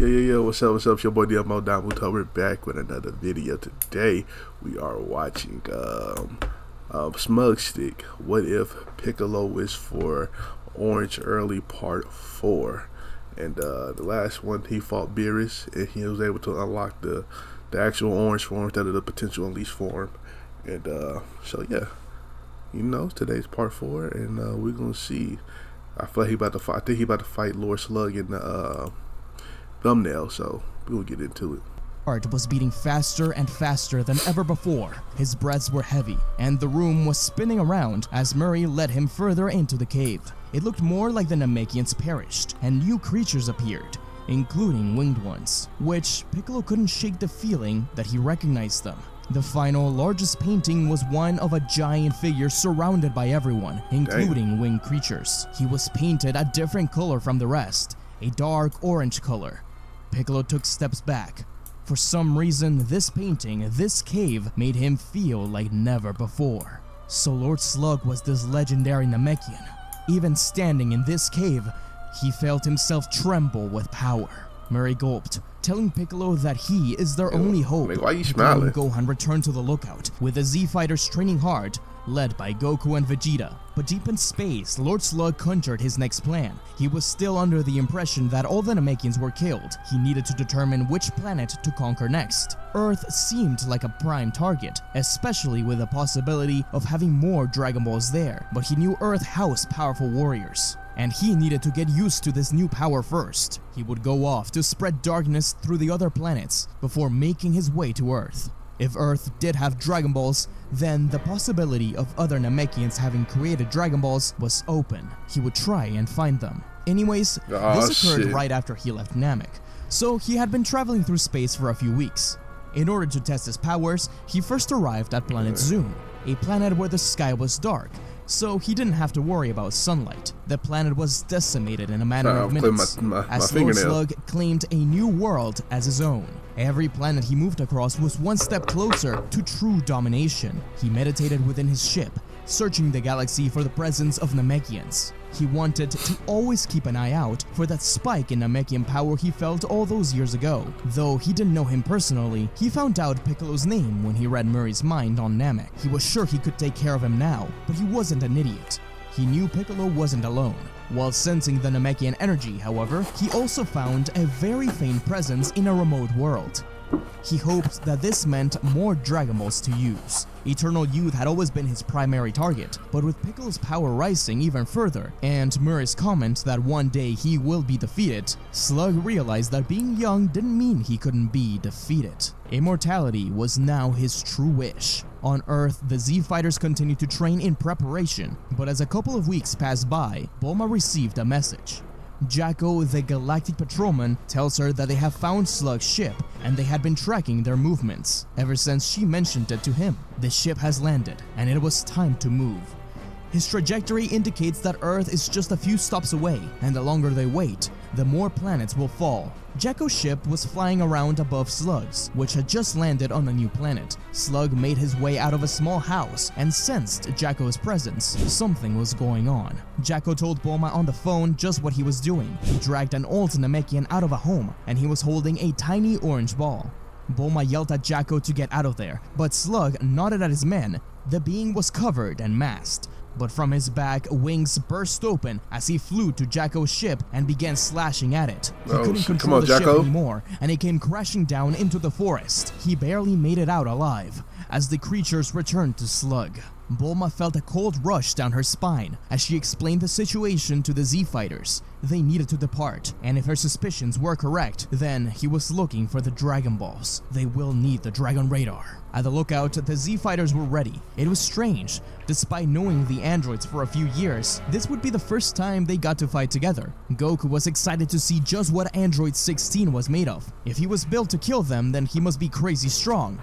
What's up? It's your boy Domuto. We're back with another video. Today we are watching Smugstick. What if Piccolo is for Orange Early Part 4? And the last one he fought Beerus, and he was able to unlock the actual orange form instead of the potential unleashed form. And so yeah, today's Part 4, and we're gonna see. I feel like he about to fight. I think he about to fight Lord Slug in the thumbnail, so we'll get into it. Heart was beating faster and faster than ever before. His breaths were heavy, and the room was spinning around as Murray led him further into the cave. It looked more like the Namekians perished, and new creatures appeared, including winged ones, which Piccolo couldn't shake the feeling that he recognized them. The final largest painting was one of a giant figure surrounded by everyone, including winged creatures. He was painted a different color from the rest, a dark orange color. Piccolo took steps back. For some reason, this painting, this cave, made him feel like never before. So Lord Slug was this legendary Namekian. Even standing in this cave, he felt himself tremble with power. Murray gulped, telling Piccolo that he is their only hope. Why are you smiling? Piccolo and Gohan returned to the lookout, with the Z Fighters training hard, led by Goku and Vegeta. But deep in space, Lord Slug conjured his next plan. He was still under the impression that all the Namekians were killed. He needed to determine which planet to conquer next. Earth seemed like a prime target, especially with the possibility of having more Dragon Balls there. But he knew Earth housed powerful warriors, and he needed to get used to this new power first. He would go off to spread darkness through the other planets before making his way to Earth. If Earth did have Dragon Balls, then the possibility of other Namekians having created Dragon Balls was open. He would try and find them. Anyways, this occurred right after he left Namek, so he had been traveling through space for a few weeks. In order to test his powers, he first arrived at planet Zoom, a planet where the sky was dark, so he didn't have to worry about sunlight. The planet was decimated in a matter of minutes, as Lord Slug claimed a new world as his own. Every planet he moved across was one step closer to true domination. He meditated within his ship, searching the galaxy for the presence of Namekians. He wanted to always keep an eye out for that spike in Namekian power he felt all those years ago. Though he didn't know him personally, he found out Piccolo's name when he read Murray's mind on Namek. He was sure he could take care of him now, but he wasn't an idiot. He knew Piccolo wasn't alone. While sensing the Namekian energy, however, he also found a very faint presence in a remote world. He hoped that this meant more Dragon Balls to use. Eternal Youth had always been his primary target, but with Piccolo's power rising even further, and Murray's comment that one day he will be defeated, Slug realized that being young didn't mean he couldn't be defeated. Immortality was now his true wish. On Earth, the Z Fighters continued to train in preparation, but as a couple of weeks passed by, Bulma received a message. Jacko, the Galactic Patrolman, tells her that they have found Slug's ship, and they had been tracking their movements ever since she mentioned it to him. The ship has landed, and it was time to move. His trajectory indicates that Earth is just a few stops away, and the longer they wait, the more planets will fall. Jacko's ship was flying around above Slug's, which had just landed on a new planet. Slug made his way out of a small house and sensed Jacko's presence. Something was going on. Jacko told Bulma on the phone just what he was doing. He dragged an old Namekian out of a home, and he was holding a tiny orange ball. Bulma yelled at Jacko to get out of there, but Slug nodded at his men. The being was covered and masked, but from his back, wings burst open as he flew to Jacko's ship and began slashing at it. He couldn't control the ship anymore, and it came crashing down into the forest. He barely made it out alive as the creatures returned to Slug. Bulma felt a cold rush down her spine as she explained the situation to the Z Fighters. They needed to depart, and if her suspicions were correct, then he was looking for the Dragon Balls. They will need the Dragon Radar. At the lookout, the Z Fighters were ready. It was strange. Despite knowing the androids for a few years, this would be the first time they got to fight together. Goku was excited to see just what Android 16 was made of. If he was built to kill them, then he must be crazy strong.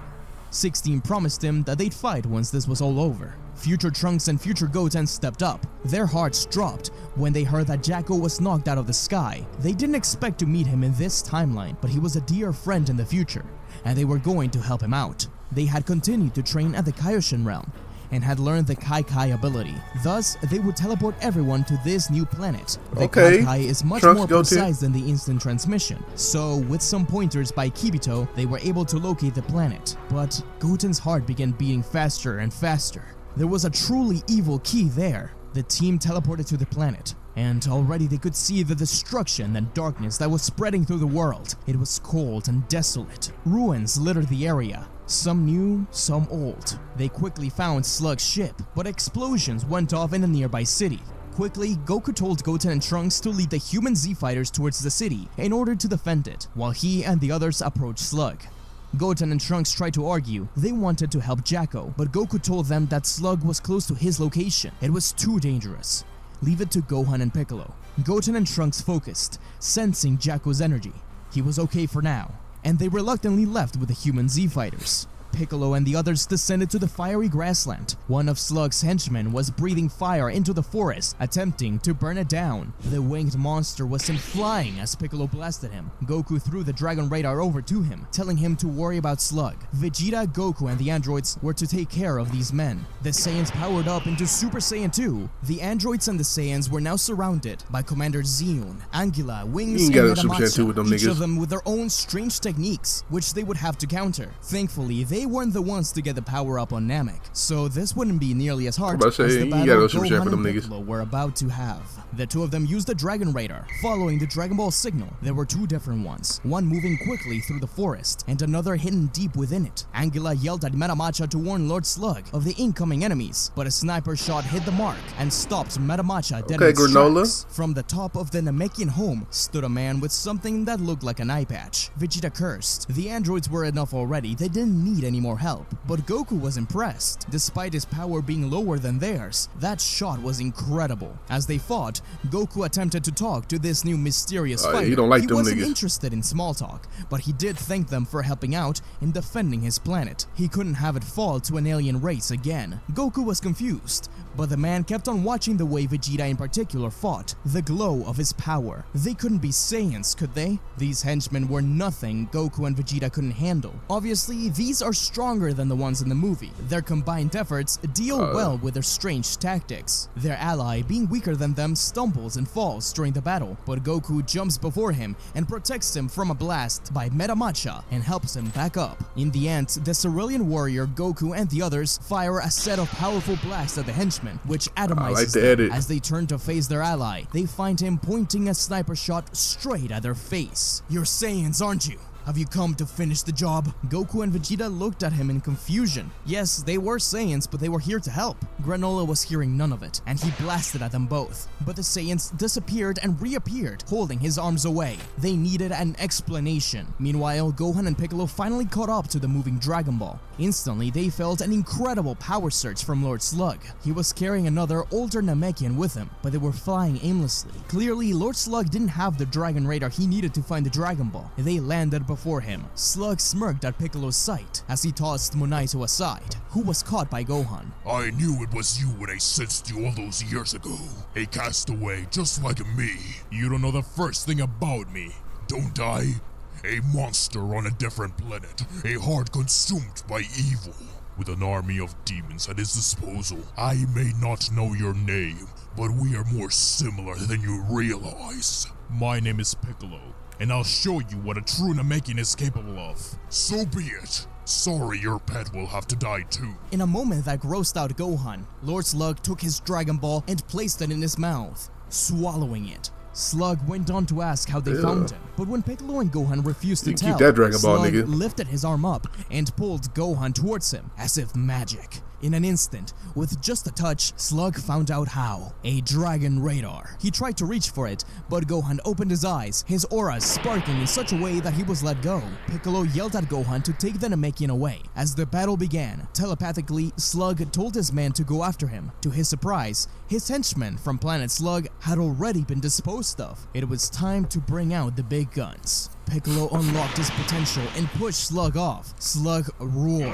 16 promised him that they'd fight once this was all over. Future Trunks and Future Goten stepped up. Their hearts dropped when they heard that Jacko was knocked out of the sky. They didn't expect to meet him in this timeline, but he was a dear friend in the future, and they were going to help him out. They had continued to train at the Kaioshin realm, and had learned the Kai Kai ability. Thus, they would teleport everyone to this new planet. The Okay. Kai Kai is much Trunks, more Goten. precise than the instant transmission, so with some pointers by Kibito, they were able to locate the planet. But Goten's heart began beating faster and faster. There was a truly evil key there. The team teleported to the planet, and already they could see the destruction and darkness that was spreading through the world. It was cold and desolate. Ruins littered the area, some new, some old. They quickly found Slug's ship, but explosions went off in a nearby city. Quickly, Goku told Goten and Trunks to lead the human Z-Fighters towards the city in order to defend it, while he and the others approached Slug. Goten and Trunks tried to argue. They wanted to help Jacko, but Goku told them that Slug was close to his location. It was too dangerous. Leave it to Gohan and Piccolo. Goten and Trunks focused, sensing Jacko's energy. He was okay for now, and they reluctantly left with the human Z-Fighters. Piccolo and the others descended to the fiery grassland. One of Slug's henchmen was breathing fire into the forest, attempting to burn it down. The winged monster was sent flying as Piccolo blasted him. Goku threw the Dragon Radar over to him, telling him to worry about Slug. Vegeta, Goku, and the androids were to take care of these men. The Saiyans powered up into Super Saiyan 2. The androids and the Saiyans were now surrounded by Commander Zeon, Angela, Wings, and gotta Super Saiyan 2 Metamacha, with them each niggas. of them with their own strange techniques, which they would have to counter. Thankfully, they weren't the ones to get the power up on Namek, so this wouldn't be nearly as hard I'm about to as say, the you battle gotta go Super Saiyan Gohan for them and niggas. Piccolo were about to have. The two of them used the Dragon Radar, following the Dragon Ball signal. There were two different ones, one moving quickly through the forest, and another hidden deep within it. Angela yelled at Metamacha to warn Lord Slug of the incoming enemies, but a sniper shot hit the mark and stopped Metamacha dead in its Granola. tracks. From the top of the Namekian home stood a man with something that looked like an eye patch. Vegeta cursed. The androids were enough already, they didn't need any more help, but Goku was impressed. Despite his power being lower than theirs, that shot was incredible. As they fought, Goku attempted to talk to this new mysterious fighter. he don't like them wasn't niggas. interested in small talk, but he did thank them for helping out in defending his planet. He couldn't have it fall to an alien race again. Goku was confused, but the man kept on watching the way Vegeta in particular fought, the glow of his power. They couldn't be Saiyans, could they? These henchmen were nothing Goku and Vegeta couldn't handle. Obviously, these are stronger than the ones in the movie. Their combined efforts deal well with their strange tactics. Their ally, being weaker than them, stumbles and falls during the battle, but Goku jumps before him and protects him from a blast by Metamacha and helps him back up. In the end, the Cerulean warrior Goku and the others fire a set of powerful blasts at the henchmen, which atomizes the them. edit. As they turn to face their ally, they find him pointing a sniper shot straight at their face. "You're Saiyans, aren't you? Have you come to finish the job?" Goku and Vegeta looked at him in confusion. Yes, they were Saiyans, but they were here to help. Granola was hearing none of it, and he blasted at them both. But the Saiyans disappeared and reappeared, holding his arms away. They needed an explanation. Meanwhile, Gohan and Piccolo finally caught up to the moving Dragon Ball. Instantly, they felt an incredible power surge from Lord Slug. He was carrying another older Namekian with him, but they were flying aimlessly. Clearly, Lord Slug didn't have the Dragon Radar he needed to find the Dragon Ball. They landed before him. Slug smirked at Piccolo's sight as he tossed Monaito aside, who was caught by Gohan. I knew it was you when I sensed you all those years ago. A castaway just like me. You don't know the first thing about me, don't I? A monster on a different planet. A heart consumed by evil. With an army of demons at his disposal. I may not know your name, but we are more similar than you realize. My name is Piccolo, and I'll show you what a true Namekian is capable of. So be it. Sorry, your pet will have to die too. In a moment that grossed out Gohan, Lord Slug took his Dragon Ball and placed it in his mouth, swallowing it. Slug went on to ask how they found him, but when Piccolo and Gohan refused to You tell, keep that Dragon Ball, Slug nigga. lifted his arm up and pulled Gohan towards him, as if magic. In an instant, with just a touch, Slug found out how. A Dragon Radar. He tried to reach for it, but Gohan opened his eyes, his aura sparkling in such a way that he was let go. Piccolo yelled at Gohan to take the Namekian away. As the battle began, telepathically, Slug told his man to go after him. To his surprise, his henchmen from Planet Slug had already been disposed of. It was time to bring out the big guns. Piccolo unlocked his potential and pushed Slug off. Slug roared,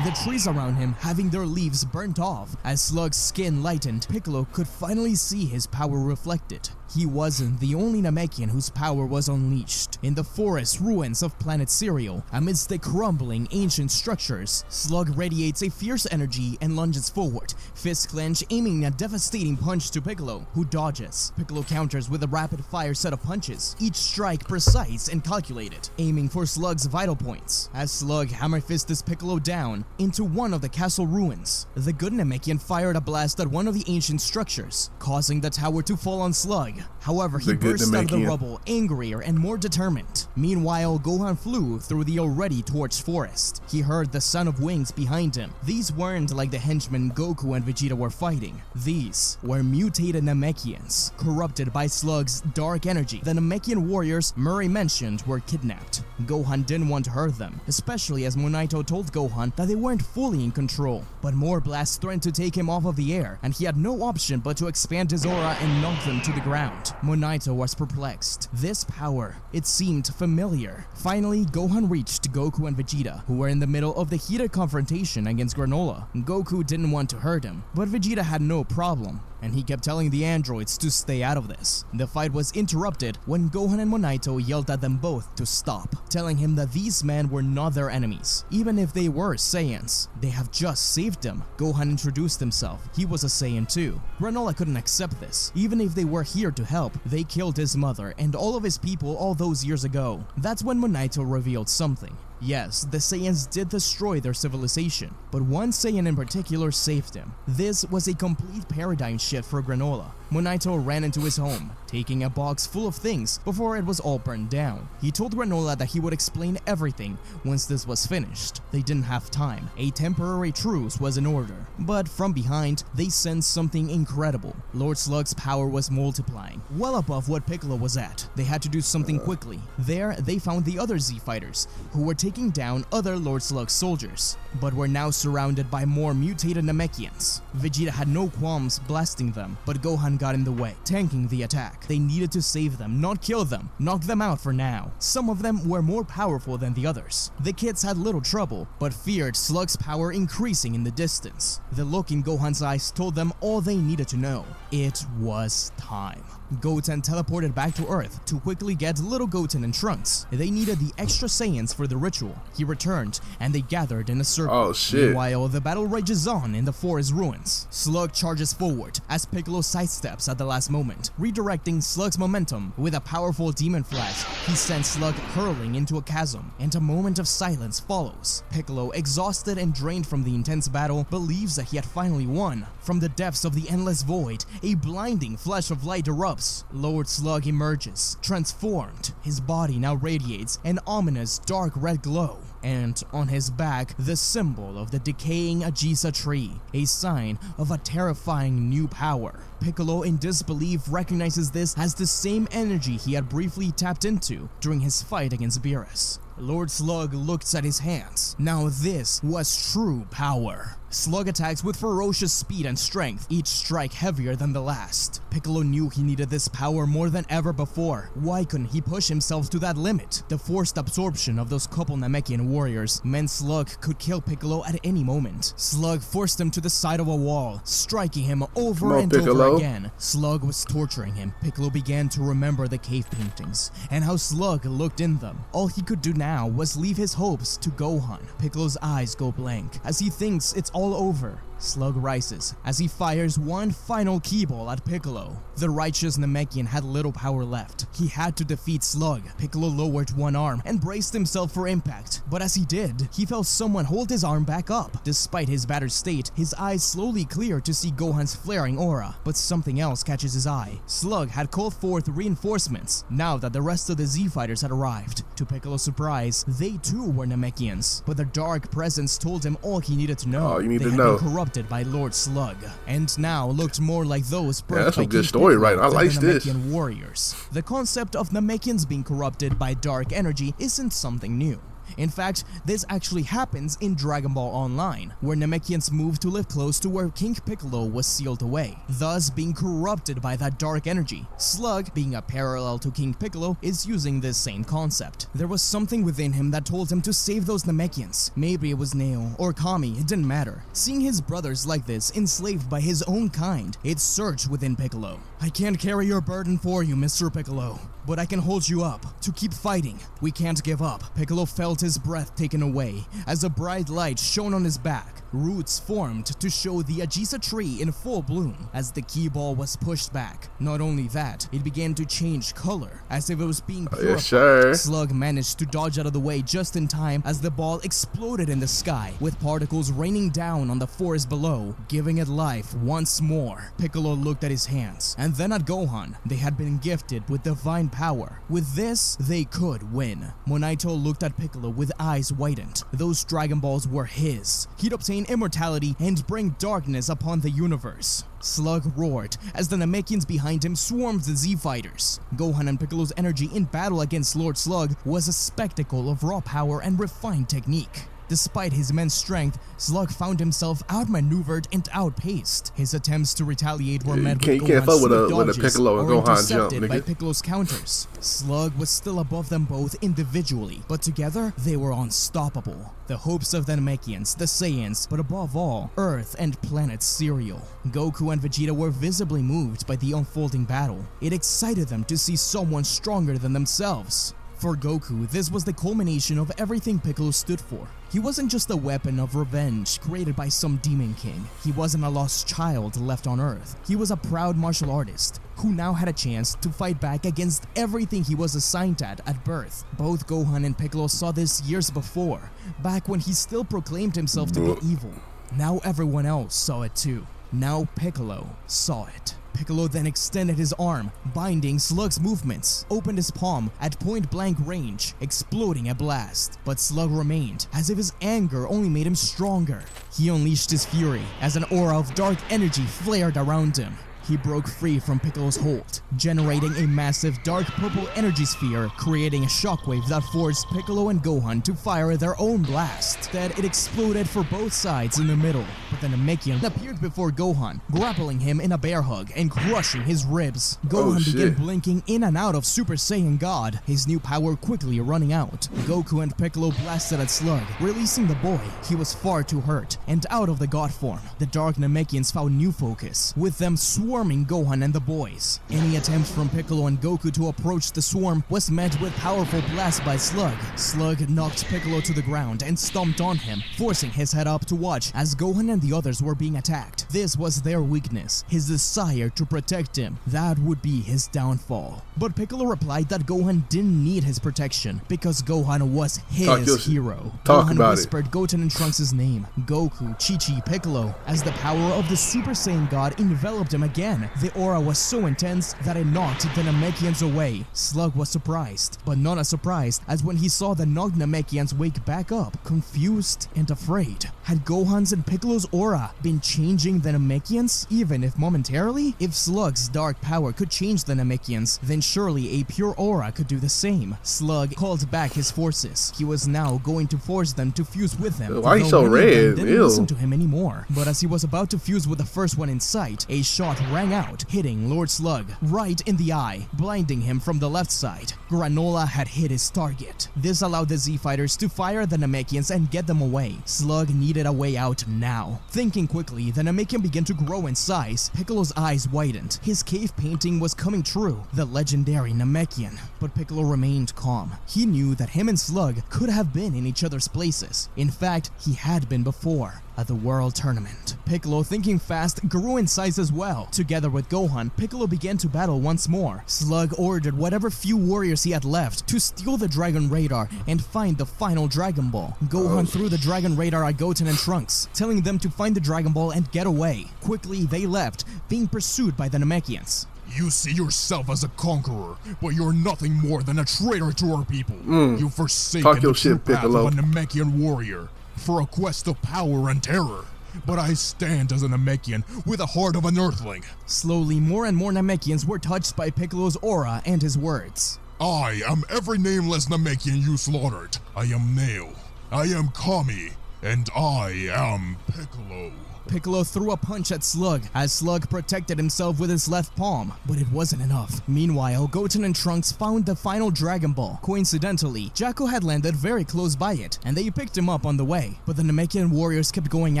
the trees around him having their leaves burnt off. As Slug's skin lightened, Piccolo could finally see his power reflected. He wasn't the only Namekian whose power was unleashed. In the forest ruins of planet Cereal, amidst the crumbling ancient structures, Slug radiates a fierce energy and lunges forward, fist clenched, aiming a devastating punch to Piccolo, who dodges. Piccolo counters with a rapid-fire set of punches, each strike precise and calculated, aiming for Slug's vital points. As Slug hammer-fists Piccolo down into one of the castle ruins, the good Namekian fired a blast at one of the ancient structures, causing the tower to fall on Slug. However, he burst out of the rubble, angrier and more determined. Meanwhile, Gohan flew through the already torched forest. He heard the sound of wings behind him. These weren't like the henchmen Goku and Vegeta were fighting. These were mutated Namekians, corrupted by Slug's dark energy. The Namekian warriors Murray mentioned were kidnapped. Gohan didn't want to hurt them, especially as Monito told Gohan that they weren't fully in control. But more blasts threatened to take him off of the air, and he had no option but to expand his aura and knock them to the ground. Monito was perplexed. This power, it seemed familiar. Finally, Gohan reached Goku and Vegeta, who were in the middle of the heated confrontation against Granola. Goku didn't want to hurt him, but Vegeta had no problem, and he kept telling the androids to stay out of this. The fight was interrupted when Gohan and Monito yelled at them both to stop, telling him that these men were not their enemies, even if they were Saiyans. They have just saved him. Gohan introduced himself. He was a Saiyan too. Granola couldn't accept this. Even if they were here to help, they killed his mother and all of his people all those years ago. That's when Monito revealed something. Yes, the Saiyans did destroy their civilization, but one Saiyan in particular saved him. This was a complete paradigm shift for Granola. Monito ran into his home, taking a box full of things before it was all burned down. He told Granola that he would explain everything once this was finished. They didn't have time. A temporary truce was in order, but from behind, they sensed something incredible. Lord Slug's power was multiplying, well above what Piccolo was at. They had to do something quickly. There, they found the other Z-Fighters, who were taking down other Lord Slug soldiers, but were now surrounded by more mutated Namekians. Vegeta had no qualms blasting them, but Gohan got in the way, tanking the attack. They needed to save them, not kill them, knock them out for now. Some of them were more powerful than the others. The kids had little trouble, but feared Slug's power increasing in the distance. The look in Gohan's eyes told them all they needed to know. It was time. Goten teleported back to Earth to quickly get little Goten and Trunks. They needed the extra Saiyans for the ritual. He returned, and they gathered in a circle. Oh shit. Meanwhile, the battle rages on in the forest ruins. Slug charges forward as Piccolo sidesteps at the last moment, redirecting Slug's momentum with a powerful demon flash. He sends Slug hurling into a chasm, and a moment of silence follows. Piccolo, exhausted and drained from the intense battle, believes that he had finally won. From the depths of the endless void, a blinding flash of light erupts. Lord Slug emerges, transformed. His body now radiates an ominous dark red glow, and on his back, the symbol of the decaying Ajisa tree, a sign of a terrifying new power. Piccolo, in disbelief, recognizes this as the same energy he had briefly tapped into during his fight against Beerus. Lord Slug looks at his hands. Now this was true power. Slug attacks with ferocious speed and strength, each strike heavier than the last. Piccolo knew he needed this power more than ever before. Why couldn't he push himself to that limit? The forced absorption of those couple Namekian warriors meant Slug could kill Piccolo at any moment. Slug forced him to the side of a wall, striking him over and over again. Slug was torturing him. Piccolo began to remember the cave paintings and how Slug looked in them. All he could do now was leave his hopes to Gohan. Piccolo's eyes go blank as he thinks it's all over. Slug rises as he fires one final keyball at Piccolo. The righteous Namekian had little power left. He had to defeat Slug. Piccolo lowered one arm and braced himself for impact, but as he did, he felt someone hold his arm back up. Despite his battered state, his eyes slowly clear to see Gohan's flaring aura, but something else catches his eye. Slug had called forth reinforcements now that the rest of the Z-Fighters had arrived. To Piccolo's surprise, they too were Namekians, but their dark presence told him all he needed to know. They had been corrupted by Lord Slug, and now looked more like those birthed that's by a good story, right? I like this. Namekian warriors. The concept of Namekians being corrupted by dark energy isn't something new. In fact, this actually happens in Dragon Ball Online, where Namekians move to live close to where King Piccolo was sealed away, thus being corrupted by that dark energy. Slug, being a parallel to King Piccolo, is using this same concept. There was something within him that told him to save those Namekians. Maybe it was Neo or Kami, it didn't matter. Seeing his brothers like this, enslaved by his own kind, it surged within Piccolo. I can't carry your burden for you, Mr. Piccolo, but I can hold you up. To keep fighting, we can't give up. Piccolo felt his breath taken away as a bright light shone on his back. Roots formed to show the Ajisa tree in full bloom as the key ball was pushed back. Not only that, it began to change color as if it was being purified. Sure. Slug managed to dodge out of the way just in time as the ball exploded in the sky, with particles raining down on the forest below, giving it life once more. Piccolo looked at his hands and then at Gohan. They had been gifted with divine power. With this, they could win. Monito looked at Piccolo with eyes widened. Those Dragon Balls were his. He'd obtain immortality and bring darkness upon the universe. Slug roared as the Namekians behind him swarmed the Z-Fighters. Gohan and Piccolo's energy in battle against Lord Slug was a spectacle of raw power and refined technique. Despite his immense strength, Slug found himself outmaneuvered and outpaced. His attempts to retaliate were met with Gohan's swift dodges Piccolo and or Gohan intercepted jump, by Piccolo's counters. Slug was still above them both individually, but together they were unstoppable. The hopes of the Namekians, the Saiyans, but above all, Earth and planet Cereal. Goku and Vegeta were visibly moved by the unfolding battle. It excited them to see someone stronger than themselves. For Goku, this was the culmination of everything Piccolo stood for. He wasn't just a weapon of revenge created by some demon king. He wasn't a lost child left on Earth. He was a proud martial artist who now had a chance to fight back against everything he was assigned at birth. Both Gohan and Piccolo saw this years before, back when he still proclaimed himself to be evil. Now everyone else saw it too. Now Piccolo saw it. Piccolo then extended his arm, binding Slug's movements, opened his palm at point-blank range, exploding a blast. But Slug remained, as if his anger only made him stronger. He unleashed his fury as an aura of dark energy flared around him. He broke free from Piccolo's hold, generating a massive dark purple energy sphere, creating a shockwave that forced Piccolo and Gohan to fire their own blast. Instead, it exploded for both sides in the middle, but the Namekian appeared before Gohan, grappling him in a bear hug and crushing his ribs. Gohan began blinking in and out of Super Saiyan God, his new power quickly running out. Goku and Piccolo blasted at Slug, releasing the boy. He was far too hurt, and out of the God form, the dark Namekians found new focus, with them swarming Gohan and the boys. Any attempt from Piccolo and Goku to approach the swarm was met with powerful blasts by Slug. Slug knocked Piccolo to the ground and stomped on him, forcing his head up to watch as Gohan and the others were being attacked. This was their weakness, his desire to protect him. That would be his downfall. But Piccolo replied that Gohan didn't need his protection because Gohan was his hero. Gohan whispered Goten and Trunks' name, Goku, Chi-Chi, Piccolo, as the power of the Super Saiyan God enveloped him again. The aura was so intense that it knocked the Namekians away. Slug was surprised, but not as surprised as when he saw the knocked Namekians wake back up, confused and afraid. Had Gohan's and Piccolo's aura been changing the Namekians, even if momentarily? If Slug's dark power could change the Namekians, then surely a pure aura could do the same. Slug called back his forces. He was now going to force them to fuse with him. Why are you so red? Didn't listen to him anymore. But as he was about to fuse with the first one in sight, a shot rang out, hitting Lord Slug right in the eye, blinding him from the left side. Granola had hit his target. This allowed the Z-Fighters to fire the Namekians and get them away. Slug needed a way out now. Thinking quickly, the Namekian began to grow in size. Piccolo's eyes widened. His cave painting was coming true, the legendary Namekian. But Piccolo remained calm. He knew that him and Slug could have been in each other's places. In fact, he had been before, at the World Tournament. Piccolo, thinking fast, grew in size as well. Together with Gohan, Piccolo began to battle once more. Slug ordered whatever few warriors he had left to steal the Dragon Radar and find the final Dragon Ball. Gohan threw the Dragon Radar at Goten and Trunks, telling them to find the Dragon Ball and get away. Quickly, they left, being pursued by the Namekians. You see yourself as a conqueror, but you're nothing more than a traitor to our people. You've forsaken the true path of a Namekian warrior for a quest of power and terror. But I stand as a Namekian with the heart of an Earthling. Slowly, more and more Namekians were touched by Piccolo's aura and his words. I am every nameless Namekian you slaughtered. I am Nail. I am Kami. And I am Piccolo. Piccolo threw a punch at Slug as Slug protected himself with his left palm, but it wasn't enough. Meanwhile, Goten and Trunks found the final Dragon Ball. Coincidentally, Jacko had landed very close by it, and they picked him up on the way. But the Namekian warriors kept going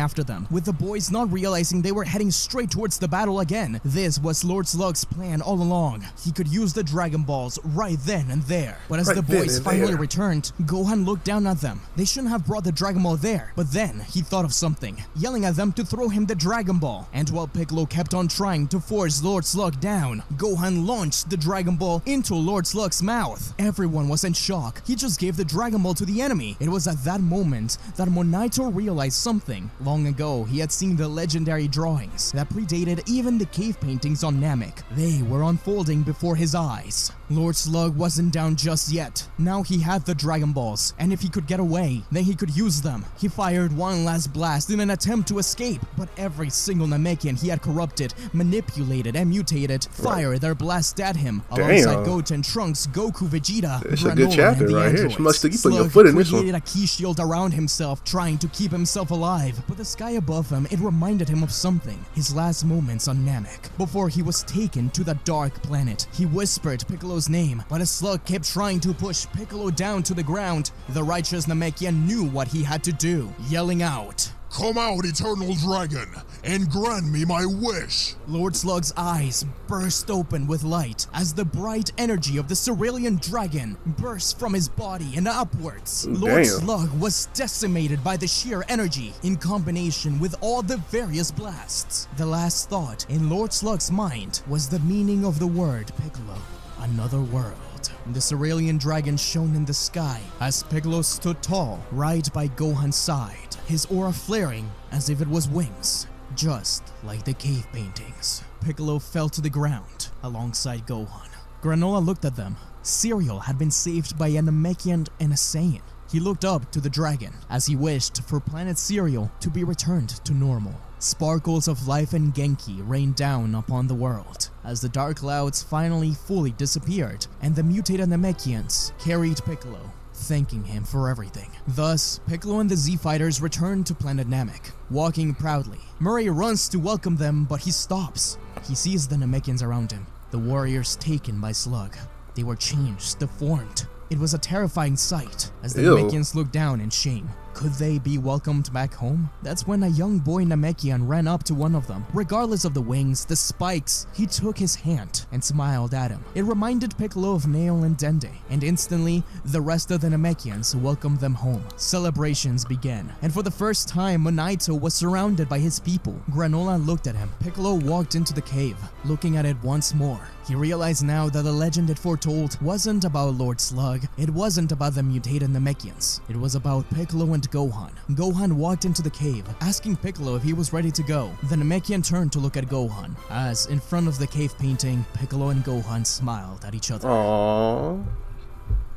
after them, with the boys not realizing they were heading straight towards the battle again. This was Lord Slug's plan all along. He could use the Dragon Balls right then and there. But as the boys finally returned, Gohan looked down at them. They shouldn't have brought the Dragon Ball there, but then he thought of something, yelling at them to throw him the Dragon Ball. And while Piccolo kept on trying to force Lord Slug down, Gohan launched the Dragon Ball into Lord Slug's mouth. Everyone was in shock. He just gave the Dragon Ball to the enemy. It was at that moment that Monaito realized something. Long ago, he had seen the legendary drawings that predated even the cave paintings on Namek. They were unfolding before his eyes. Lord Slug wasn't down just yet. Now he had the Dragon Balls, and if he could get away, then he could use them. He fired one last blast in an attempt to escape, but every single Namekian he had corrupted, manipulated, and mutated fired their blast at him, alongside Goten, Trunks, Goku, Vegeta, it's Granola, a good chapter and the right androids. here. Smugstick, you put your Slug foot in this one. created a key shield around himself, trying to keep himself alive, but the sky above him, it reminded him of something. His last moments on Namek, before he was taken to the dark planet. He whispered Piccolo's name, but as Slug kept trying to push Piccolo down to the ground, the righteous Namekian knew what he had to do, yelling out, "Come out, Eternal Dragon, and grant me my wish!" Lord Slug's eyes burst open with light as the bright energy of the Cerulean Dragon burst from his body and upwards. Lord Slug was decimated by the sheer energy in combination with all the various blasts. The last thought in Lord Slug's mind was the meaning of the word Piccolo. Another world. The Cerulean Dragon shone in the sky as Piccolo stood tall right by Gohan's side, his aura flaring as if it was wings, just like the cave paintings. Piccolo fell to the ground alongside Gohan. Granola looked at them. Cereal had been saved by a Namekian and a Saiyan. He looked up to the dragon as he wished for planet Cereal to be returned to normal. Sparkles of life and Genki rained down upon the world as the dark clouds finally fully disappeared and the mutated Namekians carried Piccolo, thanking him for everything. Thus, Piccolo and the Z-Fighters return to planet Namek, walking proudly. Murray runs to welcome them, but he stops. He sees the Namekians around him, the warriors taken by Slug. They were changed, deformed. It was a terrifying sight as the Namekians looked down in shame. Could they be welcomed back home? That's when a young boy Namekian ran up to one of them. Regardless of the wings, the spikes, he took his hand and smiled at him. It reminded Piccolo of Nail and Dende, and instantly, the rest of the Namekians welcomed them home. Celebrations began, and for the first time, Monaito was surrounded by his people. Granola looked at him. Piccolo walked into the cave, looking at it once more. He realized now that the legend it foretold wasn't about Lord Slug, it wasn't about the mutated Namekians. It was about Piccolo and Gohan. Gohan walked into the cave, asking Piccolo if he was ready to go. The Namekian turned to look at Gohan, as in front of the cave painting, Piccolo and Gohan smiled at each other. Aww.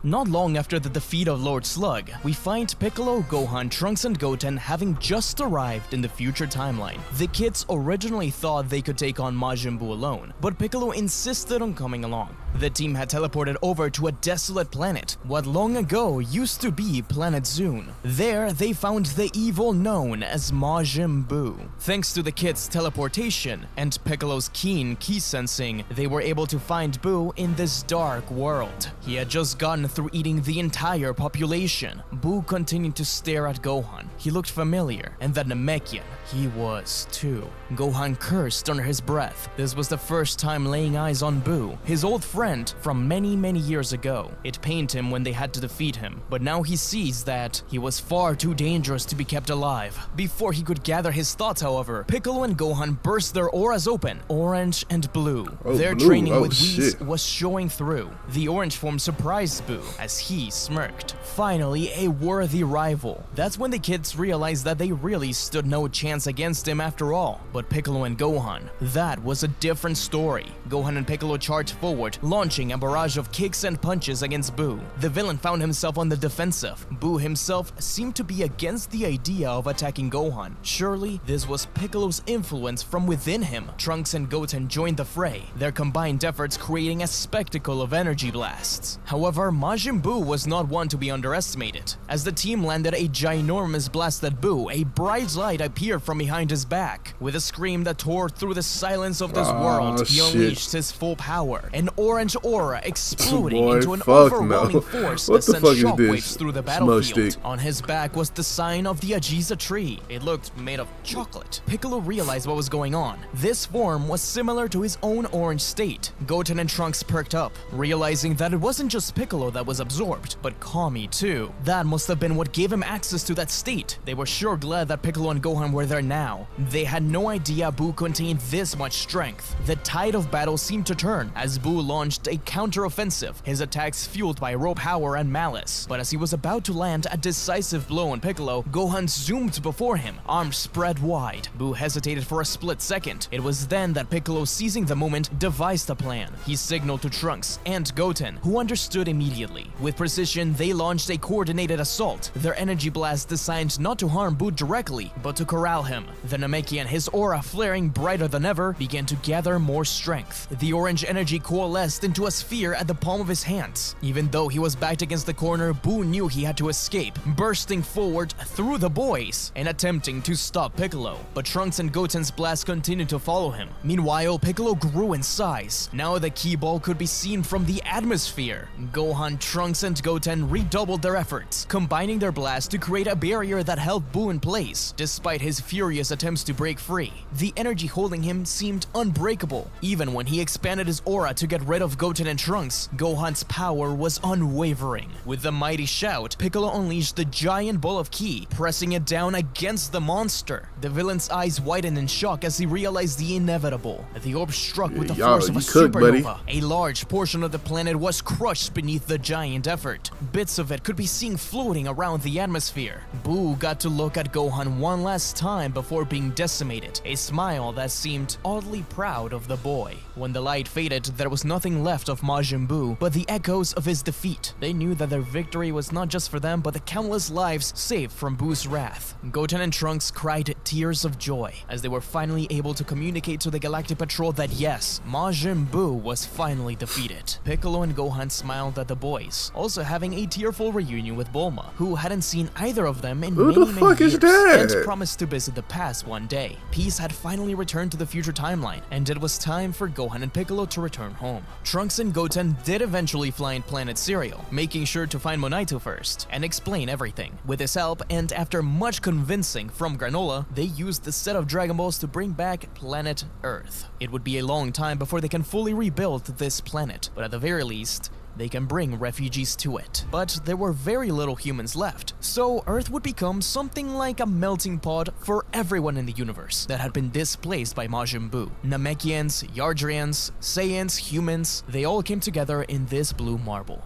Not long after the defeat of Lord Slug, we find Piccolo, Gohan, Trunks, and Goten having just arrived in the future timeline. The kids originally thought they could take on Majin Buu alone, but Piccolo insisted on coming along. The team had teleported over to a desolate planet, what long ago used to be Planet Zune. There, they found the evil known as Majin Buu. Thanks to the kids' teleportation and Piccolo's keen ki sensing, they were able to find Buu in this dark world. He had just gotten through eating the entire population. Buu continued to stare at Gohan. He looked familiar, and that Namekian, he was too. Gohan cursed under his breath. This was the first time laying eyes on Buu, his old friend from many years ago. It pained him when they had to defeat him, but now he sees that he was far too dangerous to be kept alive. Before he could gather his thoughts, however, Piccolo and Gohan burst their auras open, orange and blue. Their training with Whis was showing through. The orange form surprised Buu as he smirked. Finally, a worthy rival. That's when the kids realized that they really stood no chance against him after all. But Piccolo and Gohan, that was a different story. Gohan and Piccolo charged forward, launching a barrage of kicks and punches against Boo. The villain found himself on the defensive. Boo himself seemed to be against the idea of attacking Gohan. Surely, this was Piccolo's influence from within him. Trunks and Goten joined the fray, their combined efforts creating a spectacle of energy blasts. However, Majin Buu was not one to be underestimated. As the team landed a ginormous blast at Buu, a bright light appeared from behind his back. With a scream that tore through the silence of this world, he unleashed his full power, an orange aura exploding into an overwhelming force that sent shockwaves through the battlefield. On his back was the sign of the Ajiza tree. It looked made of chocolate. Piccolo realized what was going on. This form was similar to his own orange state. Goten and Trunks perked up, realizing that it wasn't just Piccolo that was absorbed, but Kami too. That must have been what gave him access to that state. They were sure glad that Piccolo and Gohan were there now. They had no idea Buu contained this much strength. The tide of battle seemed to turn as Buu launched a counter-offensive, his attacks fueled by raw power and malice. But as he was about to land a decisive blow on Piccolo, Gohan zoomed before him, arms spread wide. Buu hesitated for a split second. It was then that Piccolo, seizing the moment, devised a plan. He signaled to Trunks and Goten, who understood immediately. With precision, they launched a coordinated assault, their energy blast designed not to harm Buu directly, but to corral him. The Namekian, his aura flaring brighter than ever, began to gather more strength. The orange energy coalesced into a sphere at the palm of his hands. Even though he was backed against the corner, Buu knew he had to escape, bursting forward through the boys and attempting to stop Piccolo. But Trunks and Goten's blast continued to follow him. Meanwhile, Piccolo grew in size. Now the key ball could be seen from the atmosphere. Gohan, Trunks, and Goten redoubled their efforts, combining their blast to create a barrier that held Buu in place, despite his furious attempts to break free. The energy holding him seemed unbreakable. Even when he expanded his aura to get rid of Goten and Trunks, Gohan's power was unwavering. With the mighty shout, Piccolo unleashed the giant ball of ki, pressing it down against the monster. The villain's eyes widened in shock as he realized the inevitable. The orb struck with the force of a supernova. A large portion of the planet was crushed beneath the giant effort. Bits of it could be seen floating around the atmosphere. Buu got to look at Gohan one last time before being decimated, a smile that seemed oddly proud of the boy. When the light faded, there was nothing left of Majin Buu but the echoes of his defeat. They knew that their victory was not just for them, but the countless lives saved from Buu's wrath. Goten and Trunks cried tears of joy as they were finally able to communicate to the Galactic Patrol that yes, Majin Buu was finally defeated. Piccolo and Gohan smiled at the boys, also having a tearful reunion with Bulma, who hadn't seen either of them in many years, and promised to visit the past one day. Peace had finally returned to the future timeline, and it was time for Gohan and Piccolo to return home. Trunks and Goten did eventually fly in Planet Cereal, making sure to find Monaito first and explain everything. With his help, and after much convincing from Granola, they used the set of Dragon Balls to bring back planet Earth. It would be a long time before they can fully rebuild this planet, but at the very least, they can bring refugees to it. But there were very little humans left, so Earth would become something like a melting pot for everyone in the universe that had been displaced by Majin Buu. Namekians, Yardrians, Saiyans, humans, they all came together in this blue marble.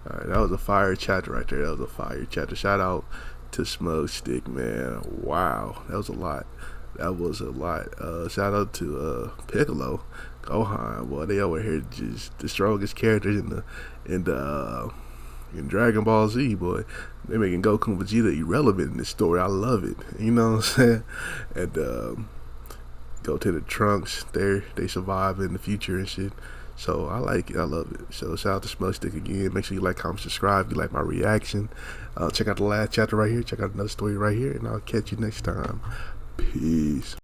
Alright, that was a fire chapter right there. That was a fire chapter. Shout out to Smugstick, man. Wow, that was a lot. That was a lot. Shout out to Piccolo, Gohan. Boy, they over here just the strongest characters in Dragon Ball Z. Boy, they making Goku and Vegeta irrelevant in this story. I love it. You know what I'm saying? And go to the Trunks. They survive in the future and shit. So I like it. I love it. So shout out to Smugstick again. Make sure you like, comment, subscribe. If you like my reaction. Check out the last chapter right here. Check out another story right here. And I'll catch you next time. Peace.